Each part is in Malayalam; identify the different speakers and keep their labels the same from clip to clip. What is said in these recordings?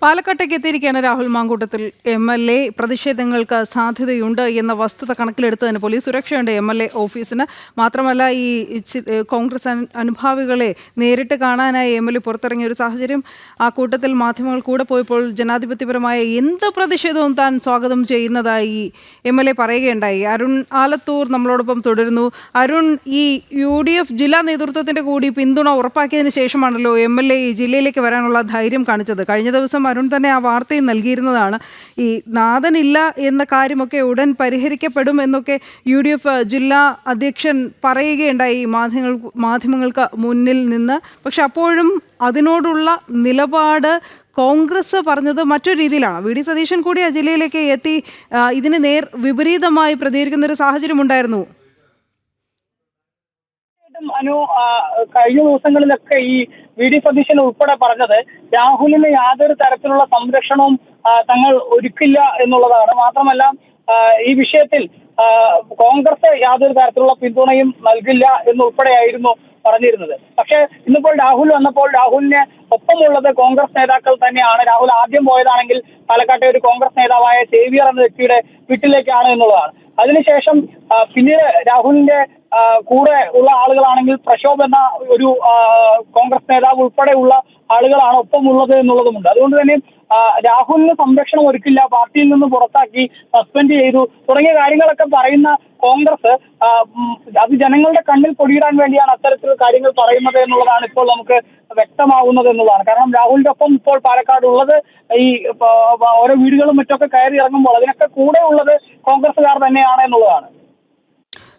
Speaker 1: പാലക്കാട്ടേക്ക് എത്തിയിരിക്കുകയാണ് രാഹുൽ മാങ്കൂട്ടത്തിൽ. MLA പ്രതിഷേധങ്ങൾക്ക് സാധ്യതയുണ്ട് എന്ന വസ്തുത കണക്കിലെടുത്തതിന് പോലീസ് സുരക്ഷയുണ്ട് MLA ഓഫീസിന്. മാത്രമല്ല, ഈ കോൺഗ്രസ് അനുഭാവികളെ നേരിട്ട് കാണാനായി MLA പുറത്തിറങ്ങിയ ഒരു സാഹചര്യം. ആ കൂട്ടത്തിൽ മാധ്യമങ്ങൾ കൂടെ പോയപ്പോൾ ജനാധിപത്യപരമായ എന്ത് പ്രതിഷേധവും താൻ സ്വാഗതം ചെയ്യുന്നതായി MLA പറയുകയുണ്ടായി. അരുൺ ആലത്തൂർ നമ്മളോടൊപ്പം തുടരുന്നു. അരുൺ, ഈ UDF ജില്ലാ നേതൃത്വത്തിൻ്റെ കൂടി പിന്തുണ ഉറപ്പാക്കിയതിന് ശേഷമാണല്ലോ MLA ഈ ജില്ലയിലേക്ക് വരാനുള്ള ധൈര്യം കാണിച്ചത്. കഴിഞ്ഞ ദിവസം അരുൺ തന്നെ ആ വാർത്തയും നൽകിയിരുന്നതാണ്. ഈ നാഥനില്ല എന്ന കാര്യമൊക്കെ ഉടൻ പരിഹരിക്കപ്പെടും എന്നൊക്കെ UDF ജില്ലാ അധ്യക്ഷൻ പറയുകയുണ്ടായി മാധ്യമങ്ങൾക്ക് മുന്നിൽ നിന്ന്. പക്ഷെ അപ്പോഴും അതിനോടുള്ള നിലപാട് കോൺഗ്രസ് പറഞ്ഞത് മറ്റൊരു രീതിയിലാണ്. VD സതീശൻ കൂടി ആ ജില്ലയിലേക്ക് എത്തി ഇതിന് വിപരീതമായി പ്രതികരിക്കുന്ന ഒരു സാഹചര്യം ഉണ്ടായിരുന്നു.
Speaker 2: കഴിഞ്ഞ ദിവസങ്ങളിലൊക്കെ ഈ VD സതീശൻ ഉൾപ്പെടെ പറഞ്ഞത് രാഹുലിന് യാതൊരു തരത്തിലുള്ള സംരക്ഷണവും തങ്ങൾ ഒരുക്കില്ല എന്നുള്ളതാണ്. മാത്രമല്ല, ഈ വിഷയത്തിൽ കോൺഗ്രസ് യാതൊരു തരത്തിലുള്ള പിന്തുണയും നൽകില്ല എന്നുൾപ്പെടെയായിരുന്നു പറഞ്ഞിരുന്നത്. പക്ഷേ ഇന്നിപ്പോൾ രാഹുൽ വന്നപ്പോൾ രാഹുലിന് ഒപ്പമുള്ളത് കോൺഗ്രസ് നേതാക്കൾ തന്നെയാണ്. രാഹുൽ ആദ്യം പോയതാണെങ്കിൽ പാലക്കാട്ടെ ഒരു കോൺഗ്രസ് നേതാവായ സേവിയർ എന്ന വ്യക്തിയുടെ വീട്ടിലേക്കാണ് എന്നുള്ളതാണ്. അതിനുശേഷം പിന്നീട് രാഹുലിന്റെ കൂടെ ഉള്ള ആളുകളാണെങ്കിൽ പ്രക്ഷോഭ് എന്ന ഒരു കോൺഗ്രസ് നേതാവ് ഉൾപ്പെടെയുള്ള ആളുകളാണ് ഒപ്പമുള്ളത് എന്നുള്ളതുമുണ്ട്. അതുകൊണ്ട് തന്നെ രാഹുലിന് സംരക്ഷണം ഒരുക്കില്ല, പാർട്ടിയിൽ നിന്ന് പുറത്താക്കി, സസ്പെൻഡ് ചെയ്തു തുടങ്ങിയ കാര്യങ്ങളൊക്കെ പറയുന്ന കോൺഗ്രസ് അത് ജനങ്ങളുടെ കണ്ണിൽ പൊടിയിടാൻ വേണ്ടിയാണ് അത്തരത്തിലുള്ള കാര്യങ്ങൾ പറയുന്നത് എന്നുള്ളതാണ് ഇപ്പോൾ നമുക്ക് വ്യക്തമാവുന്നത് എന്നുള്ളതാണ്. കാരണം രാഹുലിന്റെ ഒപ്പം ഇപ്പോൾ പാലക്കാട് ഉള്ളത് ഈ ഓരോ വീടുകളും മറ്റൊക്കെ കയറി ഇറങ്ങുമ്പോൾ അതിനൊക്കെ കൂടെ ഉള്ളത് കോൺഗ്രസ്സുകാർ തന്നെയാണ് എന്നുള്ളതാണ്.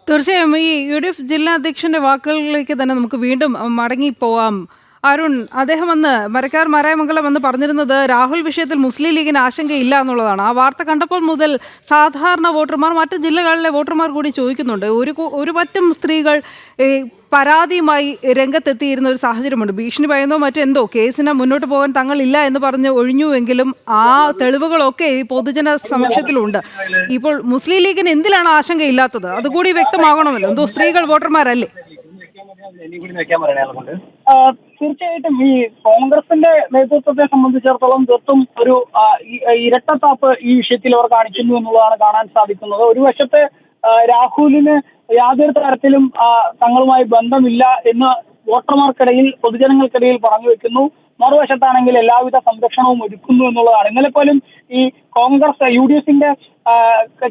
Speaker 1: തീർച്ചയായും ഈ UDF ജില്ലാ അധ്യക്ഷന്റെ വാക്കുകളിലേക്ക് തന്നെ നമുക്ക് വീണ്ടും മടങ്ങിപ്പോവാം. അരുൺ, അദ്ദേഹം വന്ന് മാരായമംഗലം വന്ന് പറഞ്ഞിരുന്നത് രാഹുൽ വിഷയത്തിൽ മുസ്ലിം ലീഗിന് ആശങ്കയില്ല എന്നുള്ളതാണ്. ആ വാർത്ത കണ്ടപ്പോൾ മുതൽ സാധാരണ വോട്ടർമാർ, മറ്റ് ജില്ലകളിലെ വോട്ടർമാർ കൂടി ചോദിക്കുന്നുണ്ട്. ഒരു പറ്റം സ്ത്രീകൾ പരാതിയുമായി രംഗത്തെത്തിയിരുന്ന ഒരു സാഹചര്യമുണ്ട്. ഭീഷണി ഭയന്നോ മറ്റെന്തോ കേസിന് മുന്നോട്ട് പോകാൻ തങ്ങളില്ല എന്ന് പറഞ്ഞ് ഒഴിഞ്ഞുവെങ്കിലും ആ തെളിവുകളൊക്കെ ഈ പൊതുജന സമക്ഷത്തിലുണ്ട്. ഇപ്പോൾ മുസ്ലിം ലീഗിന് എന്തിലാണ് ആശങ്കയില്ലാത്തത്? അതുകൂടി വ്യക്തമാകണമല്ലോ. എന്തോ സ്ത്രീകൾ വോട്ടർമാരല്ലേ?
Speaker 2: തീർച്ചയായിട്ടും ഈ കോൺഗ്രസിന്റെ നേതൃത്വത്തെ സംബന്ധിച്ചിടത്തോളം തീർത്തും ഒരു ഇരട്ടത്താപ്പ് ഈ വിഷയത്തിൽ അവർ കാണിക്കുന്നു എന്നുള്ളതാണ് കാണാൻ സാധിക്കുന്നത്. ഒരു വശത്ത് രാഹുലിന് യാതൊരു തരത്തിലും തങ്ങളുമായി ബന്ധമില്ല എന്ന് വോട്ടർമാർക്കിടയിൽ, പൊതുജനങ്ങൾക്കിടയിൽ പറഞ്ഞു വെക്കുന്നു. മറുവശത്താണെങ്കിൽ എല്ലാവിധ സംരക്ഷണവും ഒരുക്കുന്നു എന്നുള്ളതാണ്. ഇന്നലെ പോലും ഈ കോൺഗ്രസ് UDFന്റെ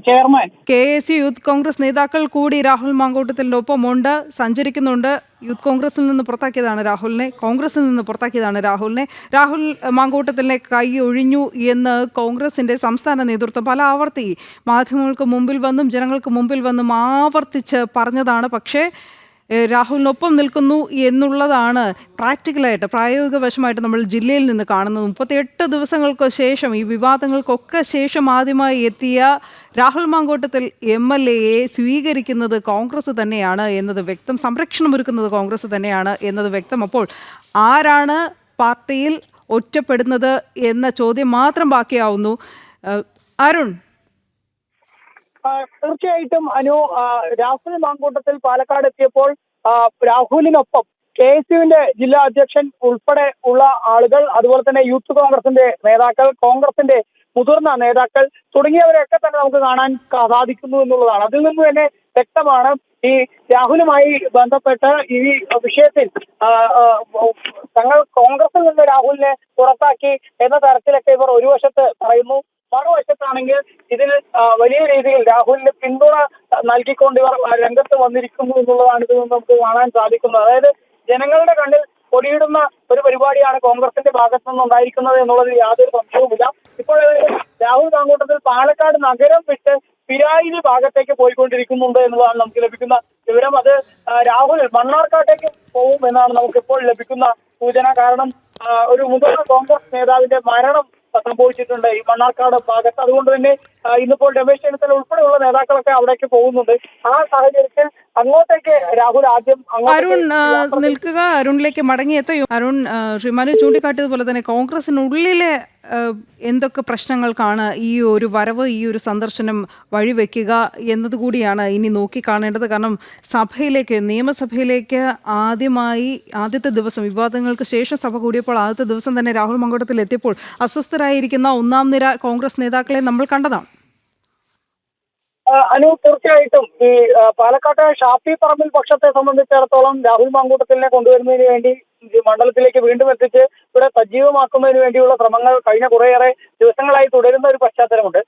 Speaker 2: ചെയർമാൻ
Speaker 1: KAC യൂത്ത് കോൺഗ്രസ് നേതാക്കൾ കൂടി രാഹുൽ മാങ്കൂട്ടത്തിൻ്റെ ഒപ്പമുണ്ട്, സഞ്ചരിക്കുന്നുണ്ട്. യൂത്ത് കോൺഗ്രസിൽ നിന്ന് പുറത്താക്കിയതാണ് രാഹുലിനെ, കോൺഗ്രസിൽ നിന്ന് പുറത്താക്കിയതാണ് രാഹുലിനെ. രാഹുൽ മാങ്കൂട്ടത്തിനെ കൈ ഒഴിഞ്ഞു എന്ന് കോൺഗ്രസിൻ്റെ സംസ്ഥാന നേതൃത്വം പല ആവർത്തി മാധ്യമങ്ങൾക്ക് മുമ്പിൽ വന്നും ജനങ്ങൾക്ക് മുമ്പിൽ വന്നും ആവർത്തിച്ച് പറഞ്ഞതാണ്. പക്ഷേ രാഹുലിനൊപ്പം നിൽക്കുന്നു എന്നുള്ളതാണ് പ്രാക്ടിക്കലായിട്ട്, പ്രായോഗികവശമായിട്ട് നമ്മൾ ജില്ലയിൽ നിന്ന് കാണുന്നത്. 38 ദിവസങ്ങൾക്ക് ശേഷം, ഈ വിവാദങ്ങൾക്കൊക്കെ ശേഷം ആദ്യമായി എത്തിയ രാഹുൽ മാങ്കൂട്ടത്തിൽ MLAയെ സ്വീകരിക്കുന്നത് കോൺഗ്രസ് തന്നെയാണ് എന്നത് വ്യക്തം. സംരക്ഷണം ഒരുക്കുന്നത് കോൺഗ്രസ് തന്നെയാണ് എന്നത് വ്യക്തം. അപ്പോൾ ആരാണ് പാർട്ടിയിൽ ഒറ്റപ്പെടുന്നത് എന്ന ചോദ്യം മാത്രം ബാക്കിയാവുന്നു. അരുൺ,
Speaker 2: തീർച്ചയായിട്ടും രാഹുൽ മാങ്കൂട്ടത്തിൽ പാലക്കാട് എത്തിയപ്പോൾ രാഹുലിനൊപ്പം KSUവിന്റെ ജില്ലാ അധ്യക്ഷൻ ഉൾപ്പെടെ ഉള്ള ആളുകൾ, അതുപോലെ തന്നെ യൂത്ത് കോൺഗ്രസിന്റെ നേതാക്കൾ, കോൺഗ്രസിന്റെ മുതിർന്ന നേതാക്കൾ തുടങ്ങിയവരെയൊക്കെ തന്നെ നമുക്ക് കാണാൻ സാധിക്കുന്നു എന്നുള്ളതാണ്. അതിൽ നിന്ന് തന്നെ വ്യക്തമാണ് ഈ രാഹുലുമായി ബന്ധപ്പെട്ട് ഈ വിഷയത്തിൽ തങ്ങൾ കോൺഗ്രസിൽ നിന്ന് രാഹുലിനെ പുറത്താക്കി എന്ന തരത്തിലൊക്കെ ഇവർ ഒരു വശത്ത് പറയുന്നു. മറുവശത്താണെങ്കിൽ ഇതിൽ വലിയ രീതിയിൽ രാഹുലിന് പിന്തുണ നൽകിക്കൊണ്ട് ഇവർ രംഗത്ത് വന്നിരിക്കുന്നു എന്നുള്ളതാണ് ഇതിൽ നിന്ന് നമുക്ക് കാണാൻ സാധിക്കുന്നത്. അതായത് ജനങ്ങളുടെ കണ്ണിൽ പൊടിയിടുന്ന ഒരു പരിപാടിയാണ് കോൺഗ്രസിന്റെ ഭാഗത്തു നിന്നുണ്ടായിരിക്കുന്നത് എന്നുള്ളതിൽ യാതൊരു സംശയവുമില്ല. ഇപ്പോൾ രാഹുൽ മാങ്കൂട്ടത്തിൽ പാലക്കാട് നഗരം വിട്ട് പിരായിരി ഭാഗത്തേക്ക് പോയിക്കൊണ്ടിരിക്കുന്നുണ്ട് എന്നുള്ളതാണ് നമുക്ക് ലഭിക്കുന്ന വിവരം. അത് രാഹുൽ മണ്ണാർക്കാട്ടേക്ക് പോകും എന്നാണ് നമുക്ക് ഇപ്പോൾ ലഭിക്കുന്ന സൂചന. കാരണം ഒരു മുതിർന്ന കോൺഗ്രസ് നേതാവിന്റെ മരണം സംഭവിച്ചിട്ടുണ്ട് ഈ മണ്ണാർക്കാട് ഭാഗത്ത്. അതുകൊണ്ട് തന്നെ ഇന്നിപ്പോൾ രമേശ് ചെന്നിത്തല ഉൾപ്പെടെയുള്ള നേതാക്കളൊക്കെ അവിടേക്ക് പോകുന്നുണ്ട്. ആ സാഹചര്യത്തിൽ അങ്ങോട്ടേക്ക് രാഹുൽ ആദ്യം
Speaker 1: അരുൺ നിൽക്കുക, അരുണിലേക്ക് മടങ്ങിയെത്ത അരുൺ, ശ്രീ മനു ചൂണ്ടിക്കാട്ടിയതുപോലെ തന്നെ കോൺഗ്രസിനുള്ളിലെ എന്തൊക്കെ പ്രശ്നങ്ങൾക്കാണ് ഈ ഒരു വരവ്, ഈ ഒരു സന്ദർശനം വഴിവെക്കുക എന്നതുകൂടിയാണ് ഇനി നോക്കിക്കാണേണ്ടത്. കാരണം നിയമസഭയിലേക്ക് ആദ്യത്തെ ദിവസം വിവാദങ്ങൾക്ക് ശേഷം സഭ കൂടിയപ്പോൾ ആദ്യത്തെ ദിവസം തന്നെ രാഹുൽ മങ്കോട്ടത്തിൽ എത്തിയപ്പോൾ അസ്വസ്ഥരായിരിക്കുന്ന ഒന്നാം നിര കോൺഗ്രസ് നേതാക്കളെ നമ്മൾ കണ്ടതാണ്.
Speaker 2: അനു, തീർച്ചയായിട്ടും ഈ പാലക്കാട്ടെ ഷാഫി പറമ്പിൽ പക്ഷത്തെ സംബന്ധിച്ചിടത്തോളം രാഹുൽ മാങ്കൂട്ടത്തിലിനെ കൊണ്ടുവരുന്നതിന് വേണ്ടി മണ്ഡലത്തിലേക്ക് വീണ്ടും എത്തിച്ച് ഇവിടെ സജീവമാക്കുന്നതിന് വേണ്ടിയുള്ള ശ്രമങ്ങൾ കഴിഞ്ഞ കുറേയേറെ ദിവസങ്ങളായി തുടരുന്ന ഒരു പശ്ചാത്തലമുണ്ട്.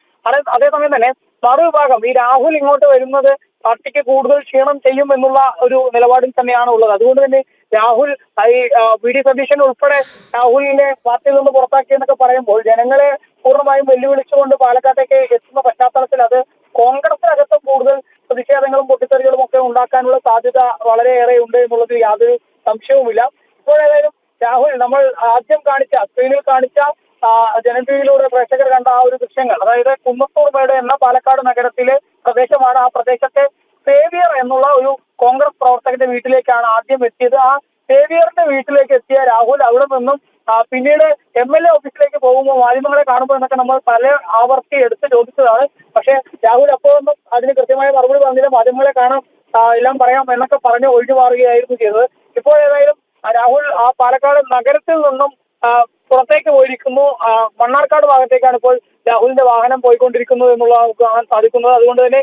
Speaker 2: അതേസമയം തന്നെ മറുവിഭാഗം ഈ രാഹുൽ ഇങ്ങോട്ട് വരുന്നത് പാർട്ടിക്ക് കൂടുതൽ ക്ഷീണം ചെയ്യും എന്നുള്ള ഒരു നിലപാടിൽ തന്നെയാണ് ഉള്ളത്. അതുകൊണ്ട് തന്നെ രാഹുൽ ഈ വി ഡി സതീശൻ ഉൾപ്പെടെ രാഹുലിനെ പാർട്ടിയിൽ നിന്ന് പുറത്താക്കിയെന്നൊക്കെ പറയുമ്പോൾ ജനങ്ങളെ പൂർണ്ണമായും വെല്ലുവിളിച്ചുകൊണ്ട് പാലക്കാട്ടേക്ക് എത്തുന്ന പശ്ചാത്തലത്തിൽ അത് കോൺഗ്രസിനകത്തും കൂടുതൽ പ്രതിഷേധങ്ങളും പൊട്ടിത്തെറികളും ഒക്കെ ഉണ്ടാക്കാനുള്ള സാധ്യത വളരെയേറെ ഉണ്ട് എന്നുള്ളത് യാതൊരു സംശയവുമില്ല. ഇപ്പോഴേതായാലും രാഹുൽ നമ്മൾ ആദ്യം സ്ക്രീനിൽ കാണിച്ച ജനം ടിവിയിലൂടെ പ്രേക്ഷകർ കണ്ട ആ ഒരു ദൃശ്യങ്ങൾ, അതായത് കുന്നത്തൂർമേട് എന്ന പാലക്കാട് നഗരത്തിലെ പ്രദേശമാണ്. ആ പ്രദേശത്തെ സേവിയർ എന്നുള്ള ഒരു കോൺഗ്രസ് പ്രവർത്തകന്റെ വീട്ടിലേക്കാണ് ആദ്യം എത്തിയത്. ആ സേവിയറിന്റെ വീട്ടിലേക്ക് എത്തിയ രാഹുൽ അവിടെ നിന്നും പിന്നീട് MLA ഓഫീസിലേക്ക് പോകുമ്പോൾ മാധ്യമങ്ങളെ കാണുമ്പോൾ എന്നൊക്കെ നമ്മൾ പല ആവർത്തി എടുത്ത് ചോദിച്ചതാണ്. പക്ഷേ രാഹുൽ അപ്പോഴൊന്നും അതിന് കൃത്യമായ മറുപടി പറഞ്ഞില്ല. മാധ്യമങ്ങളെ കാണാം, എല്ലാം പറയാം എന്നൊക്കെ പറഞ്ഞ് ഒഴിഞ്ഞു മാറുകയായിരുന്നു ചെയ്തത്. ഇപ്പോൾ ഏതായാലും രാഹുൽ ആ പാലക്കാട് നഗരത്തിൽ നിന്നും പുറത്തേക്ക് പോയിരിക്കുന്നു. മണ്ണാർക്കാട് ഭാഗത്തേക്കാണ് ഇപ്പോൾ രാഹുലിന്റെ വാഹനം പോയിക്കൊണ്ടിരിക്കുന്നത് എന്നുള്ള നമുക്ക് കാണാൻ സാധിക്കുന്നത്. അതുകൊണ്ട് തന്നെ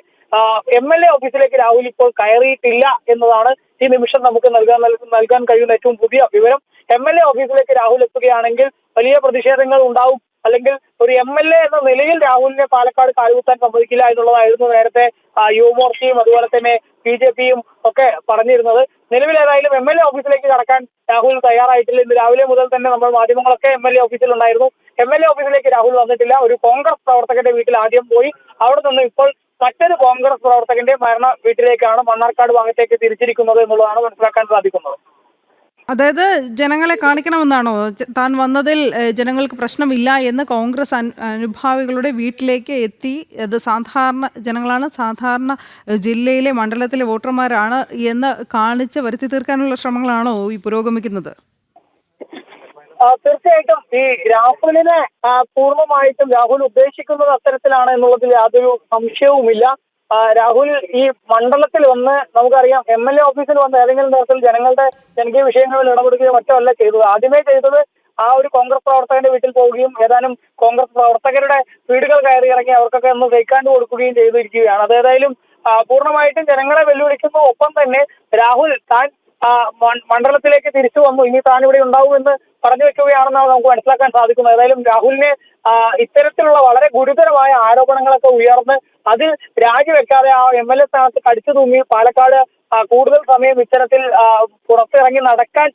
Speaker 2: MLA ഓഫീസിലേക്ക് രാഹുൽ ഇപ്പോൾ കയറിയിട്ടില്ല എന്നതാണ് ഈ നിമിഷം നമുക്ക് നൽകാൻ കഴിയുന്ന ഏറ്റവും പുതിയ വിവരം. MLA ഓഫീസിലേക്ക് രാഹുൽ എത്തുകയാണെങ്കിൽ വലിയ പ്രതിഷേധങ്ങൾ ഉണ്ടാവും, അല്ലെങ്കിൽ ഒരു MLA എന്ന നിലയിൽ രാഹുലിനെ പാലക്കാട് കാലുകുത്താൻ സമ്മതിക്കില്ല എന്നുള്ളതായിരുന്നു നേരത്തെ യുവമോർച്ചയും അതുപോലെ തന്നെ BJPയും ഒക്കെ പറഞ്ഞിരുന്നത്. നിലവിൽ ഏതായാലും MLA ഓഫീസിലേക്ക് കടക്കാൻ രാഹുൽ തയ്യാറായിട്ടില്ല. ഇന്ന് രാവിലെ മുതൽ തന്നെ നമ്മൾ മാധ്യമങ്ങളൊക്കെ MLA ഓഫീസിൽ ഉണ്ടായിരുന്നു. MLA ഓഫീസിലേക്ക് രാഹുൽ വന്നിട്ടില്ല. ഒരു കോൺഗ്രസ് പ്രവർത്തകന്റെ വീട്ടിൽ ആദ്യം പോയി അവിടെ നിന്ന് ഇപ്പോൾ മറ്റൊരു കോൺഗ്രസ് പ്രവർത്തകന്റെ മരണ വീട്ടിലേക്കാണ് മണ്ണാർക്കാട് ഭാഗത്തേക്ക് തിരിച്ചിരിക്കുന്നത് എന്നുള്ളതാണ് മനസ്സിലാക്കാൻ സാധിക്കുന്നത്.
Speaker 1: അതായത് ജനങ്ങളെ കാണിക്കണമെന്നാണോ താൻ വന്നതിൽ ജനങ്ങൾക്ക് പ്രശ്നമില്ല എന്ന് കോൺഗ്രസ് അനുഭാവികളുടെ വീട്ടിലേക്ക് എത്തി? അത് സാധാരണ ജനങ്ങളാണ്, സാധാരണ ജില്ലയിലെ മണ്ഡലത്തിലെ വോട്ടർമാരാണ് എന്ന് കാണിച്ച് വരുത്തി തീർക്കാനുള്ള ശ്രമങ്ങളാണോ ഈ പുരോഗമിക്കുന്നത്?
Speaker 2: തീർച്ചയായിട്ടും ഈ രാഹുലിനെ പൂർണ്ണമായിട്ടും രാഹുൽ ഉദ്ദേശിക്കുന്നത് അത്തരത്തിലാണ് എന്നുള്ളതിൽ യാതൊരു സംശയവുമില്ല. രാഹുൽ ഈ മണ്ഡലത്തിൽ വന്ന് നമുക്കറിയാം MLA ഓഫീസിൽ വന്ന് ഏതെങ്കിലും തരത്തിൽ ജനങ്ങളുടെ ജനകീയ വിഷയങ്ങളിൽ ഇടപെടുകയോ മറ്റോ അല്ല ചെയ്തത്. ആദ്യമേ ചെയ്തത് ആ ഒരു കോൺഗ്രസ് പ്രവർത്തകന്റെ വീട്ടിൽ പോവുകയും ഏതാനും കോൺഗ്രസ് പ്രവർത്തകരുടെ വീടുകൾ കയറി ഇറങ്ങി അവർക്കൊക്കെ ഒന്ന് കൈക്കാണ്ട് കൊടുക്കുകയും ചെയ്തിരിക്കുകയാണ്. അതേതായാലും പൂർണ്ണമായിട്ടും ജനങ്ങളെ വെല്ലുവിളിക്കുന്നു. ഒപ്പം തന്നെ രാഹുൽ താൻ മണ്ഡലത്തിലേക്ക് തിരിച്ചു വന്നു, ഇനി താൻ ഇവിടെ ഉണ്ടാവുമെന്ന് പറഞ്ഞു വെക്കുകയാണെന്നാണ് നമുക്ക് മനസ്സിലാക്കാൻ സാധിക്കുന്നത്. ഏതായാലും രാഹുലിനെ ഇത്തരത്തിലുള്ള വളരെ ഗുരുതരമായ ആരോപണങ്ങളൊക്കെ ഉയർന്ന് അതിൽ രാജിവെക്കാതെ ആ MLA സ്ഥാനത്ത് കടിച്ചു തൂങ്ങി പാലക്കാട് കൂടുതൽ സമയം ഇത്തരത്തിൽ പുറത്തിറങ്ങി നടക്കാൻ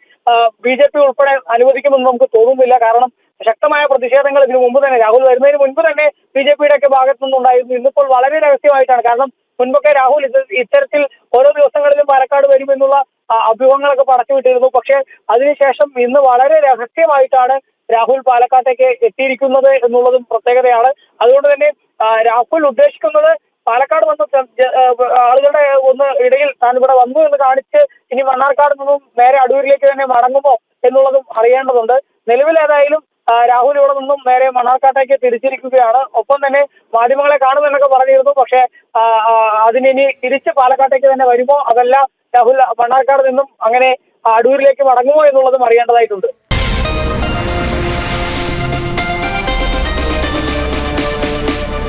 Speaker 2: BJP ഉൾപ്പെടെ അനുവദിക്കുമെന്ന് നമുക്ക് തോന്നുന്നില്ല. കാരണം ശക്തമായ പ്രതിഷേധങ്ങൾ ഇതിനു മുമ്പ് തന്നെ രാഹുൽ വരുന്നതിന് മുൻപ് തന്നെ BJPയുടെ ഒക്കെ ഭാഗത്തു നിന്നുണ്ടായിരുന്നു. ഇന്നിപ്പോൾ വളരെ രഹസ്യമായിട്ടാണ്. കാരണം മുൻപൊക്കെ രാഹുൽ ഇത്തരത്തിൽ ഓരോ ദിവസങ്ങളിലും പാലക്കാട് വരുമെന്നുള്ള അഭ്യൂഹങ്ങളൊക്കെ പടച്ചുവിട്ടിരുന്നു. പക്ഷേ അതിനുശേഷം ഇന്ന് വളരെ രഹസ്യമായിട്ടാണ് രാഹുൽ പാലക്കാട്ടേക്ക് എത്തിയിരിക്കുന്നത് എന്നുള്ളതും പ്രത്യേകതയാണ്. അതുകൊണ്ട് തന്നെ രാഹുൽ ഉദ്ദേശിക്കുന്നത് പാലക്കാട് വന്ന് ആളുകളുടെ ഒന്ന് ഇടയിൽ താൻ ഇവിടെ വന്നു എന്ന് കാണിച്ച് ഇനി മണ്ണാർക്കാട് നിന്നും നേരെ അടൂരിലേക്ക് തന്നെ മടങ്ങുമോ എന്നുള്ളതും അറിയേണ്ടതുണ്ട്. നിലവിൽ ഏതായാലും രാഹുൽ ഇവിടെ നിന്നും നേരെ മണ്ണാർക്കാട്ടേക്ക് തിരിച്ചിരിക്കുകയാണ്. ഒപ്പം തന്നെ മാധ്യമങ്ങളെ കാണുമെന്നൊക്കെ പറഞ്ഞിരുന്നു. പക്ഷേ അതിനി തിരിച്ച് പാലക്കാട്ടേക്ക് തന്നെ വരുമോ, അതല്ല രാഹുൽ മണ്ണാർക്കാട് നിന്നും അങ്ങനെ അടൂരിലേക്ക് മടങ്ങുമോ എന്നുള്ളതും അറിയേണ്ടതായിട്ടുണ്ട്.